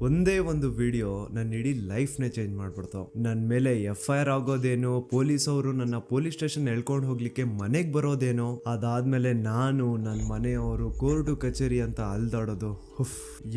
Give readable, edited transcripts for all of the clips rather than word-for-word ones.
ಒಂದೇ ಒಂದು ವಿಡಿಯೋ ನನ್ನ ಇಡೀ ಲೈಫ್ನೇ ಚೇಂಜ್ ಮಾಡ್ಬಿಡ್ತಾವ. ನನ್ನ ಮೇಲೆ FIR ಆಗೋದೇನೋ, ಪೊಲೀಸ್ ಅವರು ನನ್ನ ಪೊಲೀಸ್ ಸ್ಟೇಷನ್ ಎಳ್ಕೊಂಡು ಹೋಗ್ಲಿಕ್ಕೆ ಮನೆಗೆ ಬರೋದೇನೋ, ಅದಾದ್ಮೇಲೆ ನಾನು ನನ್ನ ಮನೆಯವರು ಕೋರ್ಟು ಕಚೇರಿ ಅಂತ ಅಲ್ದಾಡೋದು.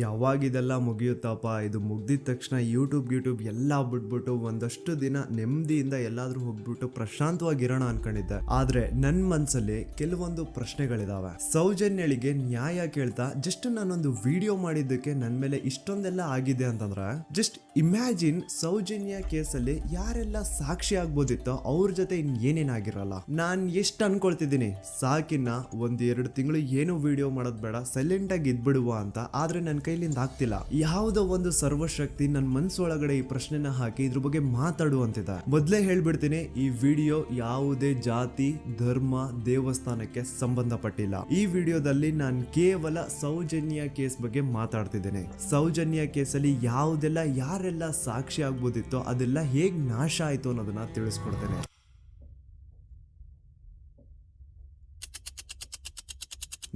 ಯಾವಾಗ ಇದೆಲ್ಲ ಮುಗಿಯುತ್ತಪ್ಪ, ಇದು ಮುಗ್ದಿದ ತಕ್ಷಣ ಯೂಟ್ಯೂಬ್ ಎಲ್ಲ ಬಿಟ್ಬಿಟ್ಟು ಒಂದಷ್ಟು ದಿನ ನೆಮ್ಮದಿಯಿಂದ ಎಲ್ಲಾದ್ರೂ ಹೋಗ್ಬಿಟ್ಟು ಪ್ರಶಾಂತವಾಗಿರೋಣ ಅನ್ಕೊಂಡಿದ್ದೆ. ಆದ್ರೆ ನನ್ನ ಮನ್ಸಲ್ಲಿ ಕೆಲವೊಂದು ಪ್ರಶ್ನೆಗಳಿದಾವೆ. ಸೌಜನ್ಯಳಿಗೆ ನ್ಯಾಯ ಕೇಳ್ತಾ ಜಸ್ಟ್ ನಾನೊಂದು ವಿಡಿಯೋ ಮಾಡಿದ್ದಕ್ಕೆ ನನ್ನ ಮೇಲೆ ಇಷ್ಟೊಂದೆಲ್ಲ ಆಗಿದೆ ಅಂತಂದ್ರೆ, ಜಸ್ಟ್ ಇಮ್ಯಾಜಿನ್ ಸೌಜನ್ಯ ಕೇಸಲ್ಲಿ ಯಾರೆಲ್ಲ ಸಾಕ್ಷಿ ಆಗ್ಬೋದಿತ್ತೋ ಅವ್ರ ಜೊತೆ ಏನೇನಾಗಿರಲ್ಲ. ನಾನ್ ಎಷ್ಟು ಅನ್ಕೊಳ್ತಿದ್ದೀನಿ, ಸಾಕಿನ್ನ 1-2 ತಿಂಗಳು ಏನು ವಿಡಿಯೋ ಮಾಡೋದ್ ಬೇಡ, ಸೈಲೆಂಟ್ ಆಗಿ ಇದ್ಬಿಡುವ ಅಂತ. ಆದ್ರೆ ನನ್ನ ಕೈಲಿಂದ ಆಗ್ತಿಲ್ಲ. ಯಾವುದೋ ಒಂದು ಸರ್ವಶಕ್ತಿ ನನ್ನ ಮನ್ಸೊಳಗಡೆ ಈ ಪ್ರಶ್ನೆನ ಹಾಕಿ ಇದ್ರ ಬಗ್ಗೆ ಮಾತಾಡುವಂತಿದೆ. ಮೊದ್ಲೇ ಹೇಳ್ಬಿಡ್ತೀನಿ, ಈ ವಿಡಿಯೋ ಯಾವುದೇ ಜಾತಿ, ಧರ್ಮ, ದೇವಸ್ಥಾನಕ್ಕೆ ಸಂಬಂಧಪಟ್ಟಿಲ್ಲ. ಈ ವಿಡಿಯೋದಲ್ಲಿ ನಾನು ಕೇವಲ ಸೌಜನ್ಯ ಕೇಸ್ ಬಗ್ಗೆ ಮಾತಾಡ್ತಿದ್ದೇನೆ. ಸೌಜನ್ಯ ಕೇಸಲ್ಲಿ ಯಾವುದೆಲ್ಲ ಯಾರೆಲ್ಲ ಸಾಕ್ಷಿ ಆಗ್ಬೋದಿತ್ತೋ ಅದೆಲ್ಲ ಹೇಗ್ ನಾಶ ಆಯ್ತು ಅನ್ನೋದನ್ನ ತಿಳಿಸ್ಕೊಡ್ತೇನೆ.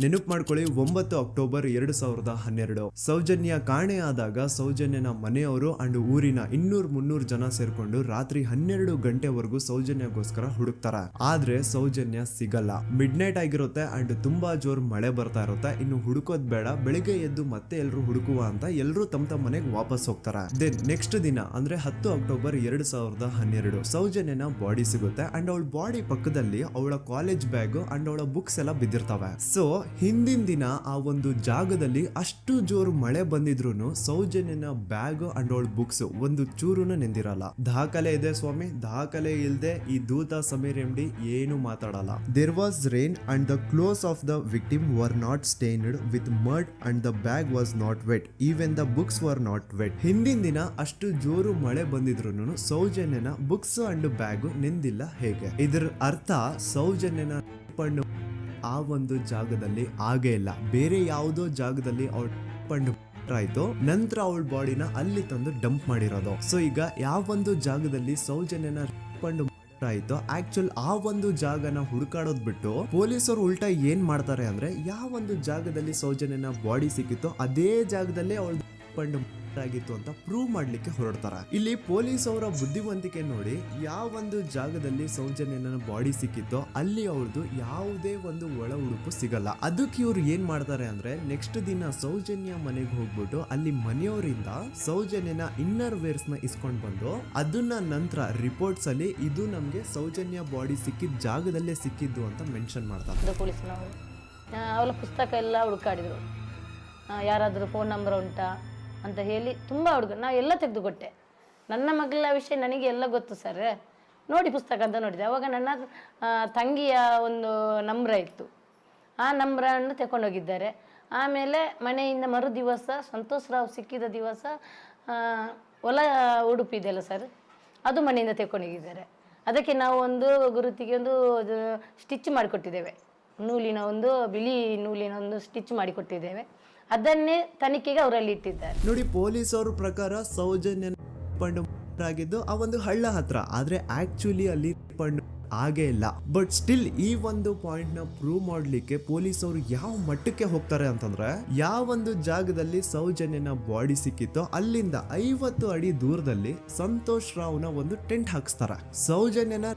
ನೆನಪು ಮಾಡ್ಕೊಳ್ಳಿ, 9 ಅಕ್ಟೋಬರ್ 2012 ಸೌಜನ್ಯ ಕಾಣೆಯಾದಾಗ ಸೌಜನ್ಯನ ಮನೆಯವರು ಅಂಡ್ ಊರಿನ 200-300 ಜನ ಸೇರ್ಕೊಂಡು ರಾತ್ರಿ 12 ಗಂಟೆವರೆಗೂ ಸೌಜನ್ಯಗೋಸ್ಕರ ಹುಡುಕ್ತಾರ. ಆದ್ರೆ ಸೌಜನ್ಯ ಸಿಗಲ್ಲ. ಮಿಡ್ ನೈಟ್ ಆಗಿರುತ್ತೆ ಅಂಡ್ ತುಂಬಾ ಜೋರ್ ಮಳೆ ಬರ್ತಾ ಇರುತ್ತೆ. ಇನ್ನು ಹುಡುಕೋದ್ ಬೇಡ, ಬೆಳಿಗ್ಗೆ ಎದ್ದು ಮತ್ತೆ ಎಲ್ರು ಹುಡುಕುವ ಅಂತ ಎಲ್ರು ತಮ್ಮ ಮನೆಗೆ ವಾಪಸ್ ಹೋಗ್ತಾರ. ದೆನ್ ನೆಕ್ಸ್ಟ್ ದಿನ ಅಂದ್ರೆ 10 ಅಕ್ಟೋಬರ್ 2012 ಸೌಜನ್ಯನ ಬಾಡಿ ಸಿಗುತ್ತೆ ಅಂಡ್ ಅವಳ ಬಾಡಿ ಪಕ್ಕದಲ್ಲಿ ಅವಳ ಕಾಲೇಜ್ ಬ್ಯಾಗ್ ಅಂಡ್ ಅವಳ ಬುಕ್ಸ್ ಎಲ್ಲ ಬಿದ್ದಿರ್ತವೆ. ಸೊ ಹಿಂದಿನ ದಿನ ಆ ಒಂದು ಜಾಗದಲ್ಲಿ ಅಷ್ಟು ಜೋರು ಮಳೆ ಬಂದಿದ್ರು ಸೌಜನ್ಯನ ಬ್ಯಾಗ್ ಅಂಡ್ ಅವಳ ಬುಕ್ಸ್ ಒಂದು ಚೂರುನ ನೆಂದಿರಲ್ಲ. ದಾಖಲೆ ಇದೆ ಸ್ವಾಮಿ, ದಾಖಲೆ ಇಲ್ದೆ ಈ ದೂತ ಸಮೀರ್ MD ಏನು ಮಾತಾಡಲ್ಲ. There was rain and the clothes of the victim were not stained with mud and the bag was not wet, even the books were not wet. ಹಿಂದಿನ ದಿನ ಅಷ್ಟು ಜೋರು ಮಳೆ ಬಂದಿದ್ರು ಸೌಜನ್ಯನ ಬುಕ್ಸ್ ಅಂಡ್ ಬ್ಯಾಗ್ ನೆಂದಿಲ್ಲ. ಹೇಗೆ? ಇದರ ಅರ್ಥ ಸೌಜನ್ಯನ ಆ ಒಂದು ಜಾಗದಲ್ಲಿ ಆಗೇ ಇಲ್ಲ. ಬೇರೆ ಯಾವುದೋ ಜಾಗದಲ್ಲಿ ಅವಳು ಪಂಡು ಆಯ್ತು, ನಂತರ ಅವಳ ಬಾಡಿನ ಅಲ್ಲಿ ತಂದು ಡಂಪ್ ಮಾಡಿರೋದು. ಸೊ ಈಗ ಯಾವ ಒಂದು ಜಾಗದಲ್ಲಿ ಸೌಜನ್ಯನ ಪಂಡು ಆಯ್ತು, ಆಕ್ಚುಲ್ ಆ ಒಂದು ಜಾಗನ ಹುಡುಕಾಡೋದ್ ಬಿಟ್ಟು ಪೊಲೀಸರು ಉಲ್ಟಾ ಏನ್ ಮಾಡ್ತಾರೆ ಅಂದ್ರೆ, ಯಾವ ಒಂದು ಜಾಗದಲ್ಲಿ ಸೌಜನ್ಯನ ಬಾಡಿ ಸಿಕ್ಕಿತ್ತೋ ಅದೇ ಜಾಗದಲ್ಲೇ ಅವಳ ಪಂಡು ಆಗಿತ್ತು ಅಂತ ಪ್ರೂವ್ ಮಾಡ್ಲಿಕ್ಕೆ ಹೊರಡ್ತಾರ. ಇಲ್ಲಿ ಪೊಲೀಸ್ ಅವರ ಬುದ್ಧಿವಂತಿಕೆ ನೋಡಿ, ಯಾವ ಒಂದು ಜಾಗದಲ್ಲಿ ಸೌಜನ್ಯನ ಬಾಡಿ ಸಿಕ್ಕಿತ್ತೋ ಅಲ್ಲಿ ಅವಳದು ಯಾವುದೇ ಒಂದು ಒಳ ಉಡುಪು ಸಿಗಲ್ಲ. ಅದಕ್ಕೆ ಇವ್ರು ಏನ್ ಮಾಡ್ತಾರೆ ಅಂದ್ರೆ, ನೆಕ್ಸ್ಟ್ ದಿನ ಸೌಜನ್ಯ ಮನೆಗೆ ಹೋಗ್ಬಿಟ್ಟು ಅಲ್ಲಿ ಮನೆಯವರಿಂದ ಸೌಜನ್ಯನ ಇನ್ನರ್ ವೇರ್ಸ್ ನ ಇಸ್ಕೊಂಡ್ ಬಂದು ಅದನ್ನ ನಂತರ ರಿಪೋರ್ಟ್ಸ್ ಅಲ್ಲಿ ಇದು ನಮ್ಗೆ ಸೌಜನ್ಯ ಬಾಡಿ ಸಿಕ್ಕಿದ ಜಾಗದಲ್ಲೇ ಸಿಕ್ಕಿದ್ದು ಅಂತ ಮೆನ್ಷನ್ ಮಾಡ್ತಾರೆ. ಪೊಲೀಸ್ನವರು ಅವಳ ಪುಸ್ತಕ ಎಲ್ಲ ಹುಡುಕಾಡಿದ್ರು, ಯಾರಾದ್ರೂ ಫೋನ್ ನಂಬರ್ ಉಂಟಾ ಅಂತ ಹೇಳಿ ತುಂಬ ನಾವು ಎಲ್ಲ ತೆಗೆದುಕೊಟ್ಟೆ. ನನ್ನ ಮಗಳ ವಿಷಯ ನನಗೆ ಎಲ್ಲ ಗೊತ್ತು ಸರ್, ನೋಡಿ ಪುಸ್ತಕ ಅಂತ ನೋಡಿದೆ. ಅವಾಗ ನನ್ನ ತಂಗಿಯ ಒಂದು ನಂಬ್ರ ಇತ್ತು, ಆ ನಂಬ್ರನ್ನು ತಗೊಂಡೋಗಿದ್ದಾರೆ. ಆಮೇಲೆ ಮನೆಯಿಂದ ಮರು ದಿವಸ ಸಂತೋಷ್ ರಾವ್ ಸಿಕ್ಕಿದ ದಿವಸ ಹೊಲ ಉಡುಪು ಇದೆಯಲ್ಲ ಸರ್, ಅದು ಮನೆಯಿಂದ ತಗೊಂಡೋಗಿದ್ದಾರೆ. ಅದಕ್ಕೆ ನಾವು ಒಂದು ಗುರುತಿಗೆ ಒಂದು ಸ್ಟಿಚ್ ಮಾಡಿಕೊಟ್ಟಿದ್ದೇವೆ, ನೂಲಿನ ಒಂದು ಬಿಳಿ ನೂಲಿನ ಒಂದು ಸ್ಟಿಚ್ ಮಾಡಿಕೊಟ್ಟಿದ್ದೇವೆ. ಅದನ್ನೇ ತನಿಖೆಗೆ ಅವರಲ್ಲಿ ಇಟ್ಟಿದ್ದಾರೆ. ನೋಡಿ, ಪೊಲೀಸ್ ಅವ್ರ ಪ್ರಕಾರ ಸೌಜನ್ಯ ಪಂಡು ಆಗಿದ್ದು ಆ ಒಂದು ಹಳ್ಳ ಹತ್ರ, ಆದ್ರೆ ಆಕ್ಚುಲಿ ಅಲ್ಲಿ ಪಂಡು ಆಗೇ ಇಲ್ಲ. ಬಟ್ ಸ್ಟಿಲ್ ಈ ಒಂದು ಪಾಯಿಂಟ್ ನ ಪ್ರೂವ್ ಮಾಡ್ಲಿಕ್ಕೆ ಪೊಲೀಸ್ ಅವರು ಯಾವ ಮಟ್ಟಕ್ಕೆ ಹೋಗ್ತಾರೆ ಅಂತಂದ್ರೆ, ಯಾವ ಒಂದು ಜಾಗದಲ್ಲಿ ಸೌಜನ್ಯನ ಬಾಡಿ ಸಿಕ್ಕಿತ್ತೋ ಅಲ್ಲಿಂದ 50 ಅಡಿ ದೂರದಲ್ಲಿ ಸಂತೋಷ್ ರಾವ್ನ ಒಂದು ಟೆಂಟ್ ಹಾಕ್ಸ್ತಾರ. ಸೌಜನ್ಯನ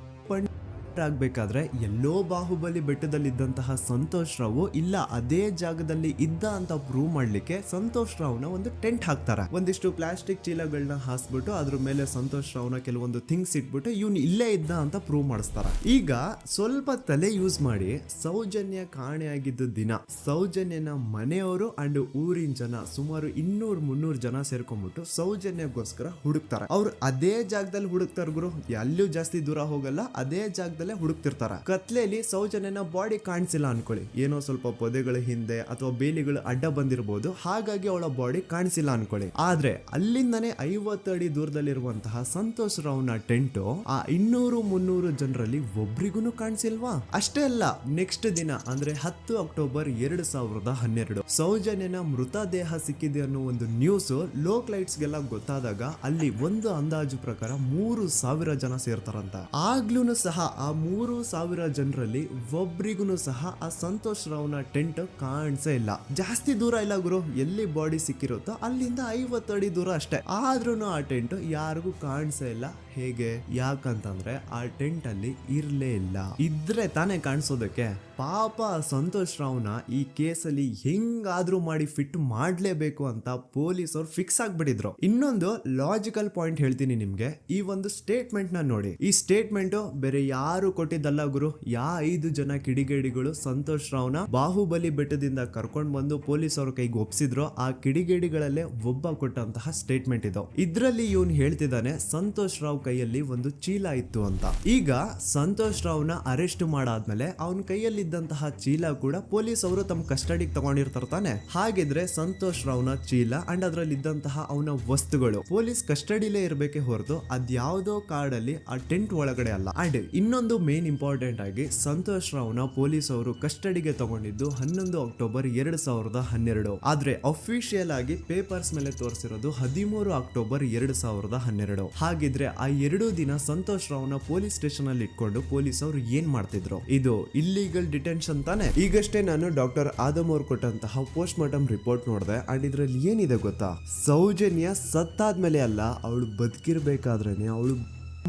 ಆಗ್ಬೇಕಾದ್ರೆ ಎಲ್ಲೋ ಬಾಹುಬಲಿ ಬೆಟ್ಟದಲ್ಲಿದ್ದಂತಹ ಸಂತೋಷ್ ರಾವ್ ಇಲ್ಲ ಅದೇ ಜಾಗದಲ್ಲಿ ಇದ್ದ ಅಂತ ಪ್ರೂವ್ ಮಾಡ್ಲಿಕ್ಕೆ ಸಂತೋಷ್ ರಾವ್ನ ಒಂದು ಟೆಂಟ್ ಹಾಕ್ತಾರ. ಒಂದಿಷ್ಟು ಪ್ಲಾಸ್ಟಿಕ್ ಚೀಲಗಳನ್ನ ಹಾಸ್ಬಿಟ್ಟು ಅದ್ರ ಮೇಲೆ ಸಂತೋಷ್ ರಾವ್ನ ಕೆಲವೊಂದು ಥಿಂಗ್ಸ್ ಇಟ್ಬಿಟ್ಟು ಇವ್ನು ಇಲ್ಲೇ ಇದ್ದ ಅಂತ ಪ್ರೂವ್ ಮಾಡಿಸ್ತಾರ. ಈಗ ಸ್ವಲ್ಪ ತಲೆ ಯೂಸ್ ಮಾಡಿ, ಸೌಜನ್ಯ ಕಾಣೆಯಾಗಿದ್ದ ದಿನ ಸೌಜನ್ಯನ ಮನೆಯವರು ಅಂಡ್ ಊರಿನ ಜನ ಸುಮಾರು 200-300 ಜನ ಸೇರ್ಕೊಂಡ್ಬಿಟ್ಟು ಸೌಜನ್ಯಗೋಸ್ಕರ ಹುಡುಕ್ತಾರ. ಅವ್ರು ಅದೇ ಜಾಗದಲ್ಲಿ ಹುಡುಕ್ತಾರ ಗುರು, ಎಲ್ಲೂ ಜಾಸ್ತಿ ದೂರ ಹೋಗಲ್ಲ, ಅದೇ ಜಾಗದಲ್ಲಿ ಹುಡುಕ್ತಿರ್ತಾರ. ಕತ್ಲೆಯಲ್ಲಿ ಸೌಜನ್ಯನ ಬಾಡಿ ಕಾಣಿಸಿಲ್ಲ ಅನ್ಕೊಳ್ಳಿ, ಏನೋ ಸ್ವಲ್ಪ ಪೊದೆಗಳ ಹಿಂದೆ ಅಥವಾ ಬೇಲಿಗಳು ಅಡ್ಡ ಬಂದಿರಬಹುದು, ಹಾಗಾಗಿ ಅವಳ ಬಾಡಿ ಕಾಣಿಸಿಲ್ಲ ಅನ್ಕೊಳ್ಳಿ. ಆದ್ರೆ ಅಲ್ಲಿಂದನೇ 50 ಅಡಿ ದೂರದಲ್ಲಿರುವಂತಹ ಸಂತೋಷ್ ರಾವ್ನ ಟೆಂಟ್ ಆ 200-300 ಜನರಲ್ಲಿ ಒಬ್ರಿಗೂ ಕಾಣಿಸಿಲ್ವಾ? ಅಷ್ಟೇ ಅಲ್ಲ, ನೆಕ್ಸ್ಟ್ ದಿನ ಅಂದ್ರೆ 10 ಅಕ್ಟೋಬರ್ 2012 ಸೌಜನ್ಯನ ಮೃತದೇಹ ಸಿಕ್ಕಿದೆ ಅನ್ನೋ ಒಂದು ನ್ಯೂಸ್ ಲೋಕ್ ಲೈಟ್ಸ್ ಗೆಲ್ಲ ಗೊತ್ತಾದಾಗ ಅಲ್ಲಿ ಒಂದು ಅಂದಾಜು ಪ್ರಕಾರ 3000 ಜನ ಸೇರ್ತಾರಂತ. ಆಗ್ಲೂ ಸಹ ಆ 3,000 ಜನರಲ್ಲಿ ಒಬ್ರಿಗೂ ಸಹ ಆ ಸಂತೋಷ್ ರಾವ್ನ ಟೆಂಟ್ ಕಾಣಿಸೇ ಇಲ್ಲ. ಜಾಸ್ತಿ ದೂರ ಇಲ್ಲ ಗುರು, ಎಲ್ಲಿ ಬಾಡಿ ಸಿಕ್ಕಿರುತ್ತೋ ಅಲ್ಲಿಂದ 50 ಅಡಿ ದೂರ ಅಷ್ಟೇ. ಆದ್ರೂ ಆ ಟೆಂಟ್ ಯಾರಿಗೂ ಕಾಣಿಸೇ ಇಲ್ಲ. ಹೇಗೆ? ಯಾಕಂತಂದ್ರೆ ಆ ಟೆಂಟ್ ಅಲ್ಲಿ ಇರ್ಲೇ ಇಲ್ಲ. ಇದ್ರೆ ತಾನೇ ಕಾಣಿಸೋದಕ್ಕೆ. ಪಾಪ ಸಂತೋಷ್ ರಾವ್ನ ಈ ಕೇಸಲ್ಲಿ ಹೆಂಗಾದ್ರೂ ಮಾಡಿ ಫಿಟ್ ಮಾಡ್ಲೇಬೇಕು ಅಂತ ಪೊಲೀಸ್ ಅವ್ರು ಫಿಕ್ಸ್ ಆಗ್ಬಿಟ್ಟಿದ್ರು. ಇನ್ನೊಂದು ಲಾಜಿಕಲ್ ಪಾಯಿಂಟ್ ಹೇಳ್ತೀನಿ ನಿಮ್ಗೆ. ಈ ಒಂದು ಸ್ಟೇಟ್ಮೆಂಟ್ ನ ನೋಡಿ. ಈ ಸ್ಟೇಟ್ಮೆಂಟ್ ಬೇರೆ ಯಾರು ಕೊಟ್ಟಿದ್ದಲ್ಲ ಗುರು. 5 ಜನ ಕಿಡಿಗೇಡಿಗಳು ಸಂತೋಷ್ ರಾವ್ನ ಬಾಹುಬಲಿ ಬೆಟ್ಟದಿಂದ ಕರ್ಕೊಂಡ್ ಬಂದು ಪೊಲೀಸ್ ಅವ್ರ ಕೈಗೆ ಒಪ್ಸಿದ್ರು. ಆ ಕಿಡಿಗೇಡಿಗಳಲ್ಲೇ ಒಬ್ಬ ಕೊಟ್ಟಂತಹ ಸ್ಟೇಟ್ಮೆಂಟ್ ಇದು. ಇದ್ರಲ್ಲಿ ಇವನ್ ಹೇಳ್ತಿದ್ದಾನೆ ಸಂತೋಷ್ ರಾವ್ ಕೈಯಲ್ಲಿ ಒಂದು ಚೀಲ ಇತ್ತು ಅಂತ. ಈಗ ಸಂತೋಷ್ ರಾವ್ನ ಅರೆಸ್ಟ್ ಮಾಡಾದ್ಮೇಲೆ ಅವನ ಕೈಯಲ್ಲಿ ಇದ್ದಂತಹ ಚೀಲ ಕೂಡ ಪೊಲೀಸ್ ಅವರು ತಮ್ಮ ಕಸ್ಟಡಿಗೆ ತಗೊಂಡಿರ್ತಾರೆ ತಾನೆ. ಹಾಗಿದ್ರೆ ಸಂತೋಷ್ ರಾವ್ನ ಚೀಲ ಅಂಡ್ ಅದ್ರಲ್ಲಿ ಇದ್ದಂತಹ ಅವನ ವಸ್ತುಗಳು ಪೊಲೀಸ್ ಕಸ್ಟಡಿಲೇ ಇರ್ಬೇಕೆ ಹೊರತು ಅದ್ಯಾವುದೋ ಕಾಡಲ್ಲಿ ಆ ಟೆಂಟ್ ಒಳಗಡೆ ಅಲ್ಲ. ಅಂಡ್ ಇನ್ನೊಂದು ಮೇನ್ ಇಂಪಾರ್ಟೆಂಟ್ ಆಗಿ ಸಂತೋಷ್ ರಾವ್ನ ಪೊಲೀಸ್ ಅವರು ಕಸ್ಟಡಿಗೆ ತಗೊಂಡಿದ್ದು 11 ಅಕ್ಟೋಬರ್ 2012. ಆದ್ರೆ ಅಫಿಷಿಯಲ್ ಆಗಿ ಪೇಪರ್ಸ್ ಮೇಲೆ ತೋರಿಸಿರೋದು 13 ಅಕ್ಟೋಬರ್ 2012. ಹಾಗಿದ್ರೆ ಆ 2 ದಿನ ಸಂತೋಷ್ ರಾವ್ನ ಪೊಲೀಸ್ ಸ್ಟೇಷನ್ ಅಲ್ಲಿ ಇಟ್ಕೊಂಡು ಪೊಲೀಸ್ ಅವರು ಏನ್ ಮಾಡ್ತಿದ್ರು? ಇದು ಇಲ್ಲಿಗಲ್ ಡಿಟೆನ್ಷನ್ ತಾನೆ. ಈಗಷ್ಟೇ ನಾನು ಡಾಕ್ಟರ್ ಆದಮ್ ಅವ್ರು ಕೊಟ್ಟಂತಹ ಪೋಸ್ಟ್ ಮಾರ್ಟಮ್ ರಿಪೋರ್ಟ್ ನೋಡಿದೆ. ಅಂಡ್ ಇದ್ರಲ್ಲಿ ಏನಿದೆ ಗೊತ್ತಾ? ಸೌಜನ್ಯ ಸತ್ತಾದ್ಮೇಲೆ ಅಲ್ಲ, ಅವಳು ಬದುಕಿರ್ಬೇಕಾದ್ರೇನೆ, ಅವಳು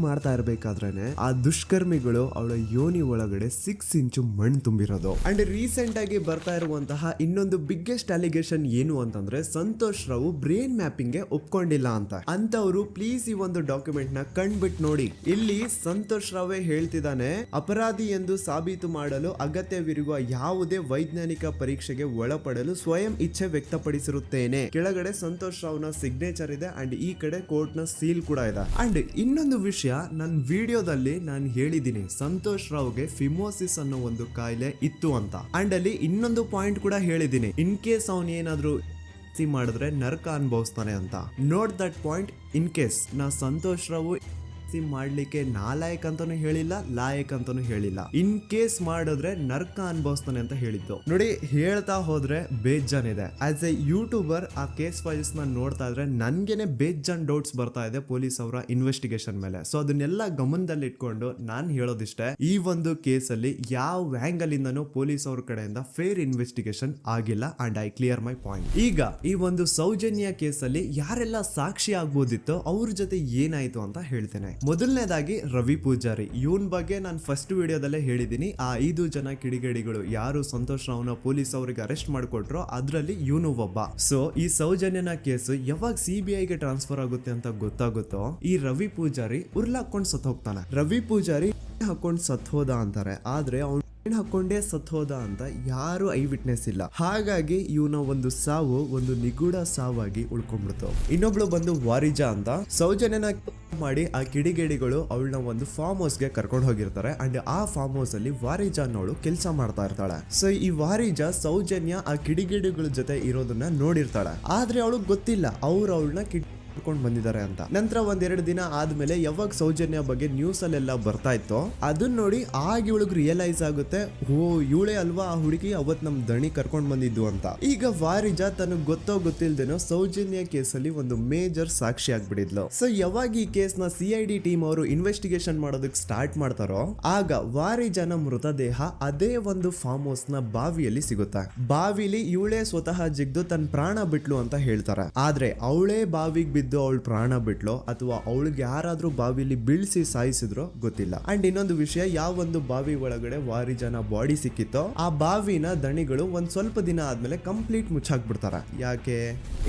ಮಾಡ್ತಾ ಇರ್ಬೇಕಾದ್ರೇನೆ ಆ ದುಷ್ಕರ್ಮಿಗಳು ಅವಳ ಯೋನಿ ಒಳಗಡೆ 6 ಇಂಚು ಮಣ್ಣು ತುಂಬಿರೋದು. ಅಂಡ್ ರೀಸೆಂಟ್ ಆಗಿ ಬರ್ತಾ ಇರುವಂತಹ ಇನ್ನೊಂದು ಬಿಗ್ಗೆಸ್ಟ್ ಅಲಿಗೇಷನ್ ಏನು ಅಂತಂದ್ರೆ ಸಂತೋಷ್ ರಾವ್ ಬ್ರೈನ್ ಮ್ಯಾಪಿಂಗ್ ಗೆ ಒಪ್ಕೊಂಡಿಲ್ಲ ಅಂತ. ಅಂತವ್ರು ಪ್ಲೀಸ್ ಈ ಒಂದು ಡಾಕ್ಯುಮೆಂಟ್ ನ ಕಂಡ್ಬಿಟ್ಟು ನೋಡಿ. ಇಲ್ಲಿ ಸಂತೋಷ್ ರಾವೇ ಹೇಳ್ತಿದ್ದಾನೆ, ಅಪರಾಧಿ ಎಂದು ಸಾಬೀತು ಮಾಡಲು ಅಗತ್ಯವಿರುವ ಯಾವುದೇ ವೈಜ್ಞಾನಿಕ ಪರೀಕ್ಷೆಗೆ ಒಳಪಡಲು ಸ್ವಯಂ ಇಚ್ಛೆ ವ್ಯಕ್ತಪಡಿಸಿರುತ್ತೇನೆ. ಕೆಳಗಡೆ ಸಂತೋಷ್ ರಾವ್ನ ಸಿಗ್ನೇಚರ್ ಇದೆ ಅಂಡ್ ಈ ಕಡೆ ಕೋರ್ಟ್ ನ ಸೀಲ್ ಕೂಡ ಇದೆ. ಅಂಡ್ ಇನ್ನೊಂದು ವಿಷಯ, ನನ್ನ ವಿಡಿಯೋದಲ್ಲಿ ನಾನು ಹೇಳಿದ್ದೀನಿ ಸಂತೋಷ್ ರಾವ್ಗೆ ಫಿಮೋಸಿಸ್ ಅನ್ನೋ ಒಂದು ಕಾಯಿಲೆ ಇತ್ತು ಅಂತ. ಅಂಡ್ ಅಲ್ಲಿ ಇನ್ನೊಂದು ಪಾಯಿಂಟ್ ಕೂಡ ಹೇಳಿದ್ದೀನಿ, ಇನ್ ಕೇಸ್ ಅವನ್ ಏನಾದ್ರು ಮಾಡಿದ್ರೆ ನರಕ ಅನುಭವಿಸ್ತಾನೆ ಅಂತ. Note that point. In case ನಾ ಸಂತೋಷ್ ರಾವ್ ಮಾಡ್ಲಿಕ್ಕೆ ನಾಲಾಯಕ್ ಅಂತಾನು ಹೇಳಿಲ್ಲ, ಲಾಯಕ್ ಅಂತಾನು ಹೇಳಿಲ್ಲ. ಇನ್ ಕೇಸ್ ಮಾಡಿದ್ರೆ ನರ್ಕ ಅನುಭವಿಸ್ತಾನೆ ಅಂತ ಹೇಳಿದ್ದು. ನೋಡಿ, ಹೇಳ್ತಾ ಹೋದ್ರೆ ಬೇಜಾನ್ ಇದೆ. ಆಸ್ ಎ ಯೂಟ್ಯೂಬರ್ ಆ ಕೇಸ್ ಫೈಲ್ಸ್ ನ ನೋಡ್ತಾ ಇದ್ರೆ ನನ್ಗೆನೆ ಬೇಜಾನ್ ಡೌಟ್ಸ್ ಬರ್ತಾ ಇದೆ ಪೊಲೀಸ್ ಅವರ ಇನ್ವೆಸ್ಟಿಗೇಷನ್ ಮೇಲೆ. ಸೊ ಅದನ್ನೆಲ್ಲ ಗಮನದಲ್ಲಿ ಇಟ್ಕೊಂಡು ನಾನ್ ಹೇಳೋದಿಷ್ಟೇ, ಈ ಒಂದು ಕೇಸ್ ಅಲ್ಲಿ ಯಾವ ಆಂಗಲ್ ಇಂದನೂ ಪೊಲೀಸ್ ಅವ್ರ ಕಡೆಯಿಂದ ಫೇರ್ ಇನ್ವೆಸ್ಟಿಗೇಷನ್ ಆಗಿಲ್ಲ. And I clear my point. ಈಗ ಈ ಒಂದು ಸೌಜನ್ಯ ಕೇಸ್ ಅಲ್ಲಿ ಯಾರೆಲ್ಲ ಸಾಕ್ಷಿ ಆಗ್ಬೋದಿತ್ತು, ಅವ್ರ ಜೊತೆ ಏನಾಯ್ತು ಅಂತ ಹೇಳ್ತೇನೆ. ಮೊದಲನೇದಾಗಿ ರವಿ ಪೂಜಾರಿ. ಇವನ್ ಬಗ್ಗೆ ನಾನು ಫಸ್ಟ್ ವಿಡಿಯೋದಲ್ಲೇ ಹೇಳಿದೀನಿ. ಆ 5 ಜನ ಕಿಡಿಗೇಡಿಗಳು ಯಾರು ಸಂತೋಷ್ ರಾವ್ನ ಪೊಲೀಸ್ ಅವರಿಗೆ ಅರೆಸ್ಟ್ ಮಾಡಿಕೊಟ್ರೋ ಅದ್ರಲ್ಲಿ ಇವನು ಒಬ್ಬ. ಸೊ ಈ ಸೌಜನ್ಯನ ಕೇಸ್ ಯಾವಾಗ CBI ಗೆ ಟ್ರಾನ್ಸ್ಫರ್ ಆಗುತ್ತೆ ಅಂತ ಗೊತ್ತಾಗುತ್ತೋ ಈ ರವಿ ಪೂಜಾರಿ ಉರ್ಲಾಕೊಂಡು ಸತ್ ಹೋಗ್ತಾನೆ. ರವಿ ಪೂಜಾರಿ ಹಾಕೊಂಡು ಸತ್ ಹೋದ ಅಂತಾರೆ, ಆದ್ರೆ ಅವ್ನು ಹಾಕೊಂಡೇ ಸತ್ ಹೋದ ಅಂತ ಯಾರು ಐ ವಿಟ್ನೆಸ್ ಇಲ್ಲ. ಹಾಗಾಗಿ ಇವನ ಒಂದು ಸಾವು ಒಂದು ನಿಗೂಢ ಸಾವಾಗಿ ಉಳ್ಕೊಂಡ್ಬಿಡ್ತು. ಇನ್ನೊಬ್ಳು ಬಂದು ವಾರಿಜಾ ಅಂತ. ಸೌಜನ್ಯನ ಮಾಡಿ ಆ ಕಿಡಿಗೇಡಿಗಳು ಅವಳನ್ನ ಒಂದು ಫಾರ್ಮ್ ಹೌಸ್ ಗೆ ಕರ್ಕೊಂಡು ಹೋಗಿರ್ತಾರೆ. ಅಂಡ್ ಆ ಫಾರ್ಮ್ ಹೌಸ್ ಅಲ್ಲಿ ವಾರಿಜಾ ಅನ್ನೋಳು ಕೆಲಸ ಮಾಡ್ತಾ ಇರ್ತಾಳೆ. ಸೊ ಈ ವಾರಿಜಾ ಸೌಜನ್ಯ ಆ ಕಿಡಿಗೇಡಿಗಳ ಜೊತೆ ಇರೋದನ್ನ ನೋಡಿರ್ತಾಳೆ, ಆದ್ರೆ ಅವಳು ಗೊತ್ತಿಲ್ಲ ಅವ್ರು ಅವಳನ್ನ ಕೊಂಡು ಬಂದಿದ್ದಾರೆ ಅಂತ. ನಂತರ 1-2 ದಿನ ಆದ್ಮೇಲೆ ಯಾವಾಗ ಸೌಜನ್ಯ ಬಗ್ಗೆ ನ್ಯೂಸ್ ಅಲ್ಲೆಲ್ಲ ಬರ್ತಾ ಇತ್ತು ಅದನ್ನ ನೋಡಿ ಆಗ ಇವಳಿಗೆ ರಿಯಲೈಸ್ ಆಗುತ್ತೆ, ಓ ಇವಳೇ ಅಲ್ವಾ ಆ ಹುಡುಗಿ ಅವತ್ ನಮ್ ದಣಿ ಕರ್ಕೊಂಡ್ ಬಂದಿದ್ದು ಅಂತ. ಈಗ ವಾರಿಜಾ ತನಗ್ ಗೊತ್ತೋ ಗೊತ್ತಿಲ್ದೇನೋ ಸೌಜನ್ಯ ಕೇಸಲ್ಲಿ ಒಂದು ಮೇಜರ್ ಸಾಕ್ಷಿ ಆಗ್ಬಿಡಿದ್ಲು. ಸೊ ಯಾವಾಗ ಈ ಕೇಸ್ ನ CID ಟೀಮ್ ಅವರು ಇನ್ವೆಸ್ಟಿಗೇಷನ್ ಮಾಡೋದಕ್ಕೆ ಸ್ಟಾರ್ಟ್ ಮಾಡ್ತಾರೋ ಆಗ ವಾರಿಜಾನ ಮೃತದೇಹ ಅದೇ ಒಂದು ಫಾರ್ಮ್ ಹೌಸ್ ನ ಬಾವಿಯಲ್ಲಿ ಸಿಗುತ್ತೆ. ಬಾವಿಲಿ ಇವಳೇ ಸ್ವತಃ ಜಿಗ್ದು ತನ್ನ ಪ್ರಾಣ ಬಿಟ್ಲು ಅಂತ ಹೇಳ್ತಾರೆ. ಆದ್ರೆ ಅವಳೇ ಬಾವಿಗೆ ಬಿದ್ದು ಅವಳು ಪ್ರಾಣ ಬಿಟ್ಲು ಅಥವಾ ಅವಳಿಗೆ ಯಾರಾದ್ರೂ ಬಾವಿಲಿ ಬೀಳ್ಸಿ ಸಾಯಿಸಿದ್ರು ಗೊತ್ತಿಲ್ಲ. ಅಂಡ್ ಇನ್ನೊಂದು ವಿಷಯ, ಯಾವ ಒಂದು ಬಾವಿ ಒಳಗಡೆ ವಾರಿಜಾನ ಬಾಡಿ ಸಿಕ್ಕಿತ್ತೋ ಆ ಬಾವಿನ ದಣಿಗಳು ಒಂದ್ ಸ್ವಲ್ಪ ದಿನ ಆದ್ಮೇಲೆ ಕಂಪ್ಲೀಟ್ ಮುಚ್ಚಾಕ್ಬಿಡ್ತಾರೆ. ಯಾಕೆ?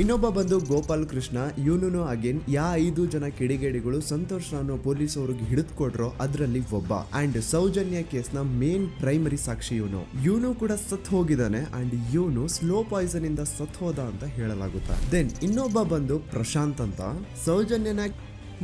ಇನ್ನೊಬ್ಬ ಬಂದು ಗೋಪಾಲ್ ಕೃಷ್ಣ. ಇವನು ಅಗೇನ್ 5 ಜನ ಕಿಡಿಗೇಡಿಗಳು ಸಂತೋಷ್ ರಾವ್ನ ಪೊಲೀಸ್ ಅವ್ರಿಗೆ ಹಿಡಿದು ಕೊಟ್ರು ಅದ್ರಲ್ಲಿ ಒಬ್ಬ. ಅಂಡ್ ಸೌಜನ್ಯ ಕೇಸ್ ನ ಮೇನ್ ಪ್ರೈಮರಿ ಸಾಕ್ಷಿ ಇವನು ಕೂಡ ಸತ್ ಹೋಗಿದ್ದಾನೆ. ಅಂಡ್ ಇವನು ಸ್ಲೋ ಪಾಯ್ಸನ್ ಇಂದ ಸತ್ ಹೋದ ಅಂತ ಹೇಳಲಾಗುತ್ತೆ. ದೆನ್ ಇನ್ನೊಬ್ಬ ಬಂದು ಪ್ರಶಾಂತ್ ಅಂತ. ಸೌಜನ್ಯನ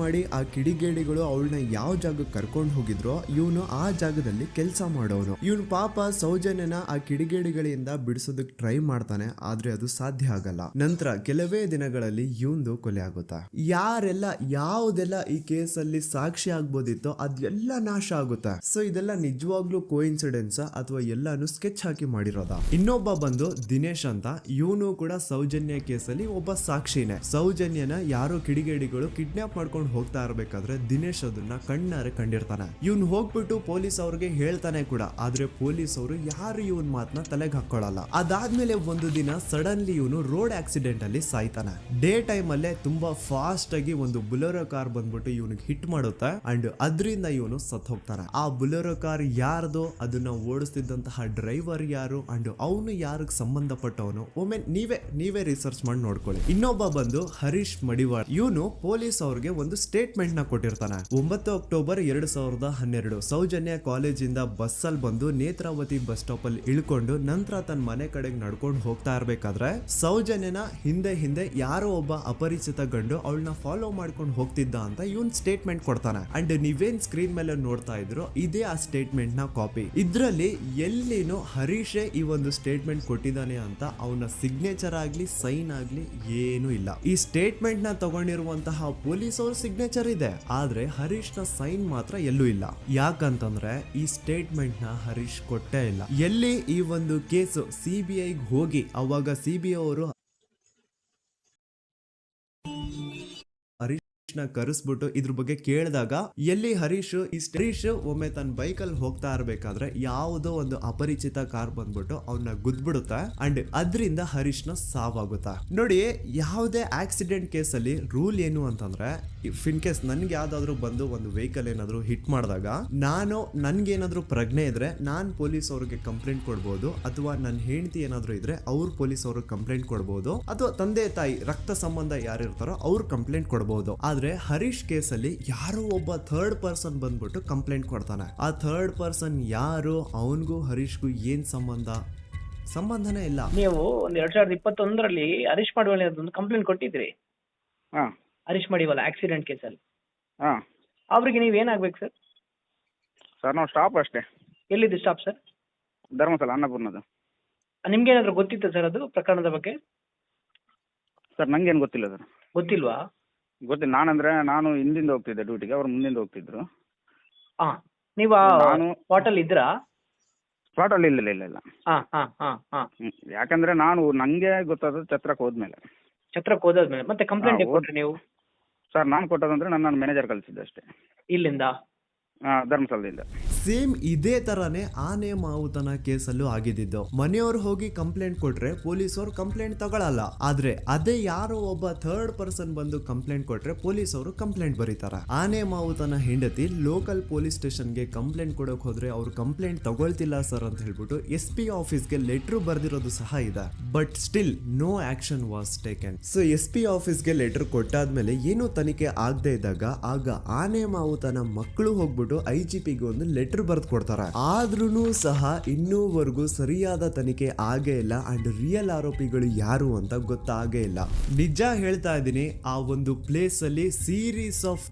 ಮಾಡಿ ಆ ಕಿಡಿಗೇಡಿಗಳು ಅವಳನ್ನ ಯಾವ ಜಾಗಕ್ಕೆ ಕರ್ಕೊಂಡು ಹೋಗಿದ್ರೋ ಇವನು ಆ ಜಾಗದಲ್ಲಿ ಕೆಲಸ ಮಾಡೋನು. ಇವನು ಪಾಪ ಸೌಜನ್ಯನ ಆ ಕಿಡಿಗೇಡಿಗಳಿಂದ ಬಿಡಿಸೋದಕ್ಕೆ ಟ್ರೈ ಮಾಡ್ತಾನೆ, ಆದ್ರೆ ಅದು ಸಾಧ್ಯ ಆಗಲ್ಲ. ನಂತರ ಕೆಲವೇ ದಿನಗಳಲ್ಲಿ ಇವಂದು ಕೊಲೆ ಆಗುತ್ತಾ. ಯಾರೆಲ್ಲ ಯಾವುದೆಲ್ಲ ಈ ಕೇಸಲ್ಲಿ ಸಾಕ್ಷಿ ಆಗ್ಬೋದಿತ್ತೋ ಅದೆಲ್ಲ ನಾಶ ಆಗುತ್ತೆ. ಸೊ ಇದೆಲ್ಲ ನಿಜವಾಗ್ಲೂ ಕೋಇನ್ಸಿಡೆನ್ಸ್ ಅಥವಾ ಎಲ್ಲಾನು ಸ್ಕೆಚ್ ಹಾಕಿ ಮಾಡಿರೋದ. ಇನ್ನೊಬ್ಬ ಬಂದು ದಿನೇಶ್ ಅಂತ. ಇವನು ಕೂಡ ಸೌಜನ್ಯ ಕೇಸಲ್ಲಿ ಒಬ್ಬ ಸಾಕ್ಷಿನೇ. ಸೌಜನ್ಯನ ಯಾರೋ ಕಿಡಿಗೇಡಿಗಳು ಕಿಡ್ನಾಪ್ ಮಾಡ್ಕೊಂಡು ನಡ್ಕೊಂಡು ಹೋಗ್ತಾ ಇರ್ಬೇಕಾದ್ರೆ ದಿನೇಶ್ ಅದನ್ನ ಕಣ್ಣಾರೆ ಕಂಡಿರ್ತಾನೆ. ಇವನ್ ಹೋಗ್ಬಿಟ್ಟು ಪೊಲೀಸ್ ಅವ್ರಿಗೆ ಹೇಳ್ತಾನೆ ಕೂಡ, ಆದ್ರೆ ಪೊಲೀಸ್ ಅವರು ಯಾರು ಇವನ್ ಮಾತನ್ನ ತಲೆಗೆ ಹಾಕೊಳ್ಳಲ್ಲ. ಅದಾದ್ಮೇಲೆ ಒಂದು ದಿನ ಸಡನ್ಲಿ ಇವನು ರೋಡ್ ಆಕ್ಸಿಡೆಂಟ್ ಅಲ್ಲಿ ಸಾಯ್ತಾನೆ. ಡೇ ಟೈಮ್ ಅಲ್ಲೇ ತುಂಬಾ ಫಾಸ್ಟ್ ಆಗಿ ಒಂದು ಬುಲೆರೋ ಕಾರ್ ಬಂದ್ಬಿಟ್ಟು ಇವನಿಗೆ ಹಿಟ್ ಮಾಡುತ್ತೆ ಅಂಡ್ ಅದರಿಂದ ಇವನು ಸತ್ ಹೋಗ್ತಾನೆ. ಆ ಬುಲೆರೋ ಕಾರ್ ಯಾರ್ದು, ಅದನ್ನ ಓಡಿಸ್ತಿದ್ದಂತಹ ಡ್ರೈವರ್ ಯಾರು ಅಂಡ್ ಅವನು ಯಾರಿಗೆ ಸಂಬಂಧಪಟ್ಟವನು, ಒಮ್ಮೆ ನೀವೇ ರಿಸರ್ಚ್ ಮಾಡಿ ನೋಡ್ಕೊಳ್ಳಿ. ಇನ್ನೊಬ್ಬ ಬಂದು ಹರೀಶ್ ಮಡಿವಾಳ್. ಇವನು ಪೊಲೀಸ್ ಅವ್ರಿಗೆ ಒಂದು ಸ್ಟೇಟ್ಮೆಂಟ್ ನ ಕೊಟ್ಟಿರ್ತಾನೆ. 9 ಅಕ್ಟೋಬರ್ 2012 ಸೌಜನ್ಯ ಕಾಲೇಜಿಂದ ಬಸ್ ಅಲ್ಲಿ ಬಂದು ನೇತ್ರಾವತಿ ಬಸ್ ಸ್ಟಾಪ್ ಅಲ್ಲಿ ಇಳ್ಕೊಂಡು ನಂತರ ತನ್ನ ಮನೆ ಕಡೆಗೆ ನಡ್ಕೊಂಡು ಹೋಗ್ತಾ ಇರ್ಬೇಕಾದ್ರೆ ಸೌಜನ್ಯನ ಹಿಂದೆ ಯಾರೋ ಒಬ್ಬ ಅಪರಿಚಿತ ಗಂಡು ಅವಳನ್ನ ಫಾಲೋ ಮಾಡ್ಕೊಂಡು ಹೋಗ್ತಿದ್ದ ಅಂತ ಇವನ್ ಸ್ಟೇಟ್ಮೆಂಟ್ ಕೊಡ್ತಾನೆ. ಅಂಡ್ ನೀವೇನ್ ಸ್ಕ್ರೀನ್ ಮೇಲೆ ನೋಡ್ತಾ ಇದ್ರು ಇದೇ ಆ ಸ್ಟೇಟ್ಮೆಂಟ್ ನ ಕಾಪಿ. ಇದ್ರಲ್ಲಿ ಎಲ್ಲಿನೂ ಹರೀಶೇ ಈ ಒಂದು ಸ್ಟೇಟ್ಮೆಂಟ್ ಕೊಟ್ಟಿದ್ದಾನೆ ಅಂತ ಅವನ ಸಿಗ್ನೇಚರ್ ಆಗ್ಲಿ ಸೈನ್ ಆಗ್ಲಿ ಏನೂ ಇಲ್ಲ. ಈ ಸ್ಟೇಟ್ಮೆಂಟ್ ನ ತಗೊಂಡಿರುವಂತಹ ಪೊಲೀಸ್ ಅವ್ರ ಸಿಗ್ನೇಚರ್ ಇದೆ, ಆದ್ರೆ ಹರೀಶ್ ನ ಸೈನ್ ಮಾತ್ರ ಎಲ್ಲೂ ಇಲ್ಲ. ಯಾಕಂತಂದ್ರೆ ಈ ಸ್ಟೇಟ್ಮೆಂಟ್ ನ ಹರೀಶ್ ಕೊಟ್ಟೇ ಇಲ್ಲ. ಎಲ್ಲಿ ಈ ಒಂದು ಕೇಸು CBI ಹೋಗಿ ಅವಾಗ CBI ಅವರು ಕರೆಸ್ಬಿಟ್ಟು ಇದ್ರ ಬಗ್ಗೆ ಕೇಳಿದಾಗ ಎಲ್ಲಿ ಹರೀಶ್ ಒಮ್ಮೆ ತನ್ನ ಬೈಕ್ ಅಲ್ಲಿ ಹೋಗ್ತಾ ಇರ್ಬೇಕಾದ್ರೆ ಯಾವುದೋ ಒಂದು ಅಪರಿಚಿತ ಕಾರ್ ಬಂದ್ಬಿಟ್ಟು ಅವನ್ನ ಗುದ್ಬಿಡುತ್ತೆ ಅಂಡ್ ಅದರಿಂದ ಹರೀಶ್ ನ ಸಾವಾಗುತ್ತಾ. ನೋಡಿ, ಯಾವುದೇ ಆಕ್ಸಿಡೆಂಟ್ ಕೇಸ್ ಅಲ್ಲಿ ರೂಲ್ ಏನು ಅಂತಂದ್ರೆ ಇನ್ ಕೇಸ್ ನನ್ಗೆ ಯಾವ್ದಾದ್ರು ಬಂದು ಒಂದು ವೆಹಿಕಲ್ ಏನಾದ್ರು ಹಿಟ್ ಮಾಡಿದಾಗ ನನ್ಗೇನಾದ್ರು ಪ್ರಜ್ಞೆ ಇದ್ರೆ ನಾನ್ ಪೊಲೀಸ್ ಅವ್ರಿಗೆ ಕಂಪ್ಲೇಂಟ್ ಕೊಡ್ಬೋದು, ಅಥವಾ ನನ್ನ ಹೆಂಡತಿ ಏನಾದ್ರು ಇದ್ರೆ ಅವ್ರು ಪೊಲೀಸ್ ಅವ್ರಿಗೆ ಕಂಪ್ಲೇಂಟ್ ಕೊಡ್ಬೋದು, ಅಥವಾ ತಂದೆ ತಾಯಿ ರಕ್ತ ಸಂಬಂಧ ಯಾರಿರ್ತಾರೋ ಅವ್ರು ಕಂಪ್ಲೇಂಟ್ ಕೊಡ್ಬೋದು. ಆದ್ರೆ ಹರೀಶ್ ಕೇಸಲ್ಲಿ ಯಾರೋ ಒಬ್ಬ ಥರ್ಡ್ ಪರ್ಸನ್ ಬಂದ್ಬಿಟ್ಟು ಕಂಪ್ಲೇಂಟ್ ಕೊಡ್ತಾನೆ. ಆ ಥರ್ಡ್ ಪರ್ಸನ್ ಯಾರು, ಅವನ್ಗೂ ಹರೀಶ್ಗೂ ಏನ್ ಸಂಬಂಧನೇ ಇಲ್ಲ. ನೀವು 2021ರಲ್ಲಿ ಹರೀಶ್ ಮಡಿವಾಳ ಒಂದು ಕಂಪ್ಲೇಂಟ್ ಕೊಟ್ಟಿದ್ರಿ. ಹರೀಶ್ ಮಡಿವಾಳ ಆಕ್ಸಿಡೆಂಟ್ ಕೇಸಲ್ಲಿ. ಅವ್ರಿಗೆ ನೀವ್ ಏನಾಗ್ಬೇಕು ಸರ್? ಸರ್ ನಾವು ಸ್ಟಾಪ್ ಅಷ್ಟೇ. ಎಲ್ಲಿದ್ದು ಸ್ಟಾಪ್ ಸರ್? ಧರ್ಮಸ್ಥಳ ಅನ್ನಪೂರ್ಣದ. ನಿಮ್ಗೇನಾದ್ರು ಗೊತ್ತಿತ್ತ ಸರ್ ಅದು ಪ್ರಕರಣದ ಬಗ್ಗೆ? ಸರ್ ನಂಗೇನು ಗೊತ್ತಿಲ್ಲ ಸರ್. ಗೊತ್ತಿಲ್ವಾ? ಗೊತ್ತಿಲ್ಲ. ನಾನು ಹಿಂದಿಂದ ಹೋಗ್ತಿದ್ದೆ ಡ್ಯೂಟಿಗೆ, ಅವ್ರು ಮುಂದಿಂದ ಹೋಗ್ತಿದ್ರು. ನೀವು ನಾನು ಸ್ಪಾಟಲ್ಲಿ ಇದ್ರಾ? ಸ್ಪಾಟಲ್ಲಿ ಇಲ್ಲ. ಯಾಕಂದ್ರೆ ನಂಗೆ ಗೊತ್ತಾದ ಛತ್ರಕ್ಕೆ ಹೋದ್ಮೇಲೆ ಮತ್ತೆ ಕಂಪ್ಲೇಂಟ್ ಕೊಟ್ರಿ ನೀವು? ಸರ್ ನಾನು ಕೊಟ್ಟದಂದ್ರೆ ನನ್ನ ಮ್ಯಾನೇಜರ್ ಕಳಿಸಿದ್ದೆ ಅಷ್ಟೇ. ಇಲ್ಲಿಂದ? ಧರ್ಮಸ್ಥಳದಿಂದ. ಸೇಮ್ ಇದೇ ತರಾನೇ ಆನೆ ಮಾವುತನ ಕೇಸಲ್ಲೂ ಆಗಿದ್ದು. ಮನೆಯವ್ರು ಹೋಗಿ ಕಂಪ್ಲೇಂಟ್ ಕೊಟ್ರೆ ಪೊಲೀಸ್ ಅವ್ರು ಕಂಪ್ಲೇಂಟ್ ತಗೊಳಲ್ಲ, ಆದ್ರೆ ಅದೇ ಯಾರೋ ಒಬ್ಬ ಥರ್ಡ್ ಪರ್ಸನ್ ಬಂದು ಕಂಪ್ಲೇಂಟ್ ಕೊಟ್ರೆ ಪೊಲೀಸ್ ಅವರು ಕಂಪ್ಲೇಂಟ್ ಬರೀತಾರ. ಆನೆ ಮಾವುತನ ಹೆಂಡತಿ ಲೋಕಲ್ ಪೊಲೀಸ್ ಸ್ಟೇಷನ್ಗೆ ಕಂಪ್ಲೇಂಟ್ ಕೊಡಕ್ ಹೋದ್ರೆ ಅವ್ರು ಕಂಪ್ಲೇಂಟ್ ತಗೊಳ್ತಿಲ್ಲ ಸರ್ ಅಂತ ಹೇಳ್ಬಿಟ್ಟು SP ಆಫೀಸ್ಗೆ ಲೆಟರ್ ಬರ್ದಿರೋದು ಸಹ ಇದೆ. But still no action was taken. So SP ಆಫೀಸ್ಗೆ ಲೆಟರ್ ಕೊಟ್ಟಾದ್ಮೇಲೆ ಏನು ತನಿಖೆ ಆಗದೆ ಇದ್ದಾಗ ಆಗ ಆನೆ ಮಾವುತನ ಮಕ್ಕಳು ಹೋಗ್ಬಿಟ್ಟು IGPಗೆ ಒಂದು ಲೆಟರ್ ಬರ್ದು ಕೊಡ್ತಾರೆ. ಆದ್ರೂ ಸಹ ಇನ್ನೂವರೆಗೂ ಸರಿಯಾದ ತನಿಖೆ ಆಗೇ ಇಲ್ಲ ಅಂಡ್ ರಿಯಲ್ ಆರೋಪಿಗಳು ಯಾರು ಅಂತ ಗೊತ್ತಾಗೇ ಇಲ್ಲ. ನಿಜ ಹೇಳ್ತಾ ಇದ್ದೀನಿ, ಆ ಒಂದು ಪ್ಲೇಸ್ ಅಲ್ಲಿ ಸೀರೀಸ್ ಆಫ್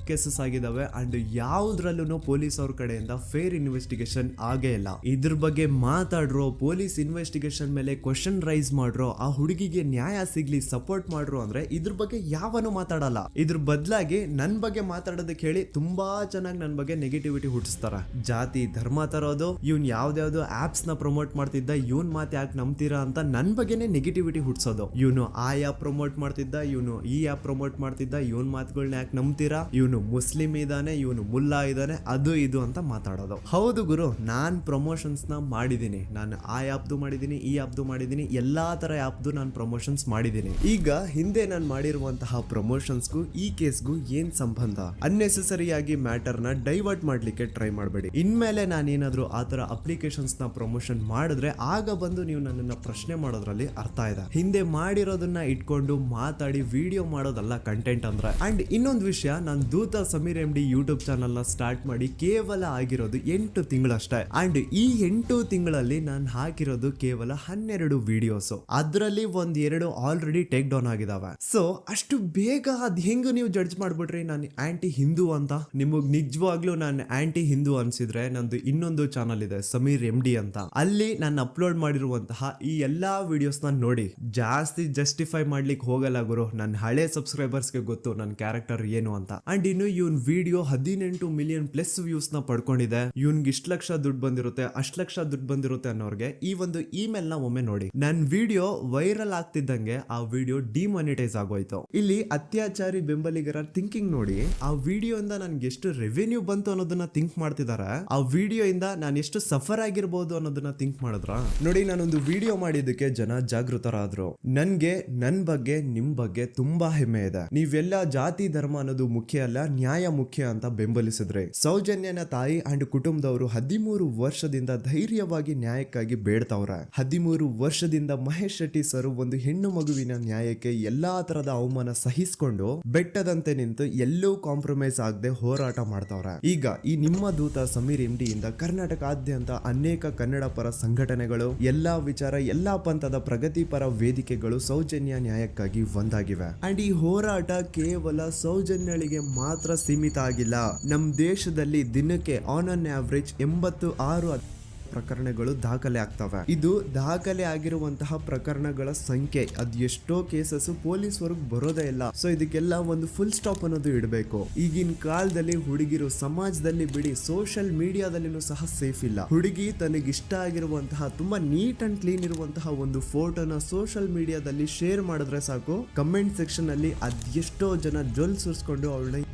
ಕೇಸಸ್ ಆಗಿದಾವೆ ಅಂಡ್ ಯಾವ್ದ್ರಲ್ಲೂ ಪೊಲೀಸ್ ಅವ್ರ ಕಡೆಯಿಂದ ಫೇರ್ ಇನ್ವೆಸ್ಟಿಗೇಷನ್ ಆಗೇ ಇಲ್ಲ. ಇದ್ರ ಬಗ್ಗೆ ಮಾತಾಡ್ರೋ, ಪೊಲೀಸ್ ಇನ್ವೆಸ್ಟಿಗೇಷನ್ ಮೇಲೆ ಕ್ವಶನ್ ರೈಸ್ ಮಾಡ್ರೋ, ಆ ಹುಡುಗಿಗೆ ನ್ಯಾಯ ಸಿಗ್ಲಿ ಸಪೋರ್ಟ್ ಮಾಡ್ರೋ ಅಂದ್ರೆ ಇದ್ರ ಬಗ್ಗೆ ಯಾವನು ಮಾತಾಡಲ್ಲ. ಇದ್ರ ಬದಲಾಗಿ ನನ್ ಬಗ್ಗೆ ಮಾತಾಡೋದಕ್ಕೆ ಹೇಳಿ ತುಂಬಾ ಚೆನ್ನಾಗಿ ನನ್ ಬಗ್ಗೆ ನೆಗೆಟಿವಿಟಿ ಹುಟ್ಟಿಸ್ತಾರ. ಜಾತಿ ಧರ್ಮ ತರೋದು, ಇವ್ನ್ ಯಾವ್ದಾವ್ದು ಆಪ್ಸ್ ನ ಪ್ರಮೋಟ್ ಮಾಡ್ತಿದ್ದ, ಇವನ್ ಮಾತು ಯಾಕೆ ನಂಬ್ತೀರಾ ಅಂತ ನನ್ ಬಗ್ಗೆನೆ ನೆಗೆಟಿವಿಟಿ ಹುಟ್ಟಿಸೋದು. ಇವನು ಆ ಆ್ಯಪ್ ಪ್ರಮೋಟ್ ಮಾಡ್ತಿದ್ದ, ಇವನು ಈ ಆ್ಯಪ್ ಪ್ರಮೋಟ್ ಮಾಡ್ತಿದ್ದ, ಇವನ್ ಮಾತುಗಳನ್ನ ಯಾಕೆ ನಂಬ್ತೀರಾ, ಇವನು ಮುಸ್ಲಿಂ ಇದಾನೆ, ಇವನು ಮುಲ್ಲಾ ಇದಾನೆ, ಅದು ಇದು ಅಂತ ಮಾತಾಡೋದು. ಹೌದು ಗುರು, ನಾನ್ ಪ್ರಮೋಷನ್ಸ್ ನ ಮಾಡಿದೀನಿ. ನಾನು ಆ ಆ್ಯಪ್ದು ಮಾಡಿದೀನಿ, ಈ ಆ್ಯಪ್ದು ಮಾಡಿದೀನಿ, ಎಲ್ಲಾ ತರ ಆ್ಯಪ್ದು ನಾನು ಪ್ರಮೋಷನ್ಸ್ ಮಾಡಿದೀನಿ. ಈಗ ಹಿಂದೆ ನಾನು ಮಾಡಿರುವಂತಹ ಪ್ರಮೋಷನ್ಸ್ಗೂ ಈ ಕೇಸ್ಗೂ ಏನ್ ಸಂಬಂಧ? ಅನ್ನೆಸೆಸರಿ ಆಗಿ ಮ್ಯಾಟರ್ ನ ಡೈವರ್ಟ್ ಮಾಡ್ಲಿಕ್ಕೆ ಟ್ರೈ ಮಾಡಬೇಡಿ. ಇನ್ಮೇಲೆ ನಾನೇನಾದ್ರೂ ಆ ತರ ಅಪ್ಲಿಕೇಶನ್ಸ್ ನ ಪ್ರಮೋಷನ್ ಮಾಡಿದ್ರೆ ಆಗ ಬಂದು ನೀವು ನನ್ನನ್ನ ಪ್ರಶ್ನೆ ಮಾಡೋದ್ರಲ್ಲಿ ಅರ್ಥ ಇದೆ. ಹಿಂದೆ ಮಾಡಿರೋದನ್ನ ಇಟ್ಕೊಂಡು ಮಾತಾಡಿ ವಿಡಿಯೋ ಮಾಡೋದಲ್ಲ ಕಂಟೆಂಟ್ ಅಂದ್ರೆ. ಅಂಡ್ ಇನ್ನೊಂದು ವಿಷಯ, ನಾನು ದೂತ ಸಮೀರ್ MD ಯೂಟ್ಯೂಬ್ ಚಾನಲ್ ನ ಸ್ಟಾರ್ಟ್ ಮಾಡಿ ಕೇವಲ ಆಗಿರೋದು 8 ತಿಂಗಳಷ್ಟೇ. ಅಂಡ್ ಈ 8 ತಿಂಗಳಲ್ಲಿ ನಾನು ಹಾಕಿರೋದು ಕೇವಲ 12 ವಿಡಿಯೋಸ್. ಅದರಲ್ಲಿ 1-2 ಆಲ್ರೆಡಿ ಟೇಕ್ ಡೌನ್ ಆಗಿದಾವೆ. ಸೊ ಅಷ್ಟು ಬೇಗ ಅದ್ ಹೆಂಗ ನೀವು ಜಡ್ಜ್ ಮಾಡ್ಬಿಟ್ರಿ ನಾನು ಆಂಟಿ ಹಿಂದೂ ಅಂತ? ನಿಮಗ್ ನಿಜವಾಗ್ಲೂ ನಾನು ಆಂಟಿ ಹಿಂದೂ ಅನ್ಸಿದ್ರೆ ನಂದು ಇನ್ನೊಂದು ಚಾನಲ್ ಇದೆ ಸಮೀರ್ MD ಅಂತ. ಅಲ್ಲಿ ನಾನು ಅಪ್ಲೋಡ್ ಮಾಡಿರುವಂತಹ ಈ ಎಲ್ಲಾ ವಿಡಿಯೋಸ್ ನ ನೋಡಿ. ಜಾಸ್ತಿ ಜಸ್ಟಿಫೈ ಮಾಡ್ಲಿಕ್ಕೆ ಹೋಗಲ್ಲ ಗುರು, ನನ್ನ ಹಳೆ ಸಬ್ಸ್ಕ್ರೈಬರ್ಸ್ಗೆ ಗೊತ್ತು ನನ್ನ ಕ್ಯಾರೆಕ್ಟರ್ ಏನು ಅಂತ. ಅಂಡ್ ಇನ್ನು ಇವನ್ ವಿಡಿಯೋ 18 ಮಿಲಿಯನ್ ಪ್ಲಸ್ ವ್ಯೂಸ್ ನ ಪಡ್ಕೊಂಡಿದೆ. ಇವನ್ಗೆ ಇಷ್ಟ ಲಕ್ಷ ದುಡ್ಡು ಬಂದಿರುತ್ತೆ, ಅಷ್ಟ್ ಲಕ್ಷ ದುಡ್ಡು ಬಂದಿರುತ್ತೆ ಅನ್ನೋರ್ಗೆ ಈ ಒಂದು ಇಮೇಲ್ ನ ಒಮ್ಮೆ ನೋಡಿ. ನನ್ ವಿಡಿಯೋ ವೈರಲ್ ಆಗ್ತಿದ್ದಂಗೆ ಆ ವಿಡಿಯೋ ಡಿಮಾನಿಟೈಸ್ ಆಗೋಯ್ತು. ಇಲ್ಲಿ ಅತ್ಯಾಚಾರಿ ಬೆಂಬಲಿಗರ ಥಿಂಕಿಂಗ್ ನೋಡಿ. ಆ ವಿಡಿಯೋ ಇಂದ ನನ್ಗೆ ಎಷ್ಟು ರೆವೆನ್ಯೂ ಬಂತು ಅನ್ನೋದನ್ನ ಥಿಂಕ್ ಮಾಡ್ತಿದಾರೆ. ಆ ವಿಡಿಯೋ ಇಂದ ನಾನು ಎಷ್ಟು ಸಫರ್ ಆಗಿರ್ಬೋದು ಅನ್ನೋದನ್ನ ಥಿಂಕ್ ಮಾಡಿದ್ರ ನೋಡಿ. ನಾನೊಂದು ವಿಡಿಯೋ ಮಾಡಿದ್ದಕ್ಕೆ ಜನ ಜಾಗೃತರಾದ್ರು. ನನ್ಗೆ ನನ್ ಬಗ್ಗೆ ನಿಮ್ ಬಗ್ಗೆ ತುಂಬಾ ಹೆಮ್ಮೆ ಇದೆ. ನೀವೆಲ್ಲ ಜಾತಿ ಧರ್ಮ ಅನ್ನೋದು ಮುಖ್ಯ ಅಲ್ಲ, ನ್ಯಾಯ ಮುಖ್ಯ ಅಂತ ಬೆಂಬಲಿಸಿದ್ರೆ. ಸೌಜನ್ಯನ ತಾಯಿ ಅಂಡ್ ಕುಟುಂಬದವರು 13 ವರ್ಷದಿಂದ ಧೈರ್ಯವಾಗಿ ನ್ಯಾಯಕ್ಕಾಗಿ ಬೇಡ್ತಾವ್ರೆ. 13 ವರ್ಷದಿಂದ ಮಹೇಶ್ ಶೆಟ್ಟಿ ಸರ್ ಒಂದು ಹೆಣ್ಣು ಮಗುವಿನ ನ್ಯಾಯಕ್ಕೆ ಎಲ್ಲಾ ತರದ ಅವಮಾನ ಸಹಿಸಿಕೊಂಡು ಬೆಟ್ಟದಂತೆ ನಿಂತು ಎಲ್ಲೂ ಕಾಂಪ್ರಮೈಸ್ ಆಗದೆ ಹೋರಾಟ ಮಾಡ್ತಾವ್ರೆ. ಈಗ ಈ ನಿಮ್ಮ ದೂತ ಸಮೀರ್ MD ಇಂದ ಕರ್ನಾಟಕಾದ್ಯಂತ ಅನೇಕ ಕನ್ನಡ ಪರ ಸಂಘಟನೆಗಳು, ಎಲ್ಲಾ ವಿಚಾರ, ಎಲ್ಲಾ ಪಂಥದ ಪ್ರಗತಿಪರ ವೇದಿಕೆಗಳು ಸೌಜನ್ಯ ನ್ಯಾಯಕ್ಕಾಗಿ ಒಂದಾಗಿವೆ. ಅಂಡ್ ಈ ಹೋರಾಟ ಕೇವಲ ಸೌಜನ್ಯಳಿಗೆ ಮಾತ್ರ ಸೀಮಿತ ಆಗಿಲ್ಲ. ನಮ್ ದೇಶದಲ್ಲಿ ದಿನಕ್ಕೆ ಆನ್ ಅನ್ ಆವರೇಜ್ 86 ಪ್ರಕರಣಗಳು ದಾಖಲೆ ಆಗ್ತವೆ. ಇದು ದಾಖಲೆ ಆಗಿರುವಂತಹ ಪ್ರಕರಣಗಳ ಸಂಖ್ಯೆ. ಅದ್ ಎಷ್ಟೋ ಕೇಸಸ್ ಪೊಲೀಸ್ ವರ್ಗ್ ಬರೋದೇ ಇಲ್ಲ. ಸೊ ಇದಕ್ಕೆಲ್ಲ ಒಂದು ಫುಲ್ ಸ್ಟಾಪ್ ಅನ್ನೋದು ಇಡಬೇಕು. ಈಗಿನ ಕಾಲದಲ್ಲಿ ಹುಡುಗಿರು ಸಮಾಜದಲ್ಲಿ ಬಿಡಿ, ಸೋಷಿಯಲ್ ಮೀಡಿಯಾದಲ್ಲಿನೂ ಸಹ ಸೇಫ್ ಇಲ್ಲ. ಹುಡುಗಿ ತನಗಿಷ್ಟ ಆಗಿರುವಂತಹ ತುಂಬಾ ನೀಟ್ ಅಂಡ್ ಕ್ಲೀನ್ ಇರುವಂತಹ ಒಂದು ಫೋಟೋನ ಸೋಷಿಯಲ್ ಮೀಡಿಯಾದಲ್ಲಿ ಶೇರ್ ಮಾಡಿದ್ರೆ ಸಾಕು, ಕಮೆಂಟ್ ಸೆಕ್ಷನ್ ಅಲ್ಲಿ ಅದೆಷ್ಟೋ ಜನ ಜೊಲ್ ಸುರಿಸ್ಕೊಂಡು ಅವಳನ್ನ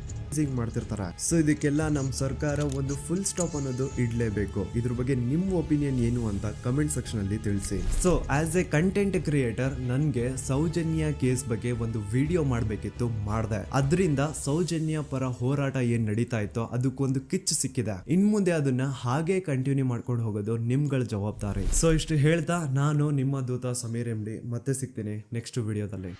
ಮಾಡ್ತಿರ್ತಾರೆ. ಸೊ ಇದಕ್ಕೆಲ್ಲ ನಮ್ಮ ಸರ್ಕಾರ ಒಂದು ಫುಲ್ ಸ್ಟಾಪ್ ಅನ್ನೋದು ಇಡ್ಲೇಬೇಕು. ಇದ್ರ ಬಗ್ಗೆ ನಿಮ್ಮ ಒಪಿನಿಯನ್ ಏನು ಅಂತ ಕಮೆಂಟ್ ಸೆಕ್ಷನ್ ಅಲ್ಲಿ ತಿಳಿಸಿ. So as A content creator ನನ್ಗೆ ಸೌಜನ್ಯ ಕೇಸ್ ಬಗ್ಗೆ ಒಂದು ವಿಡಿಯೋ ಮಾಡ್ಬೇಕಿತ್ತು, ಮಾಡ್ದೆ. ಅದರಿಂದ ಸೌಜನ್ಯ ಪರ ಹೋರಾಟ ಏನ್ ನಡೀತಾ ಇತ್ತೋ ಅದಕ್ಕೊಂದು ಕಿಚ್ಚು ಸಿಕ್ಕಿದೆ. ಇನ್ ಮುಂದೆ ಅದನ್ನ ಹಾಗೆ ಕಂಟಿನ್ಯೂ ಮಾಡ್ಕೊಂಡು ಹೋಗೋದು ನಿಮ್ಗಳ ಜವಾಬ್ದಾರಿ. ಸೊ ಇಷ್ಟು ಹೇಳ್ತಾ ನಾನು ನಿಮ್ಮ ದೂತ ಸಮೀರ್ MD ಮತ್ತೆ ಸಿಗ್ತೀನಿ ನೆಕ್ಸ್ಟ್ ವಿಡಿಯೋದಲ್ಲಿ.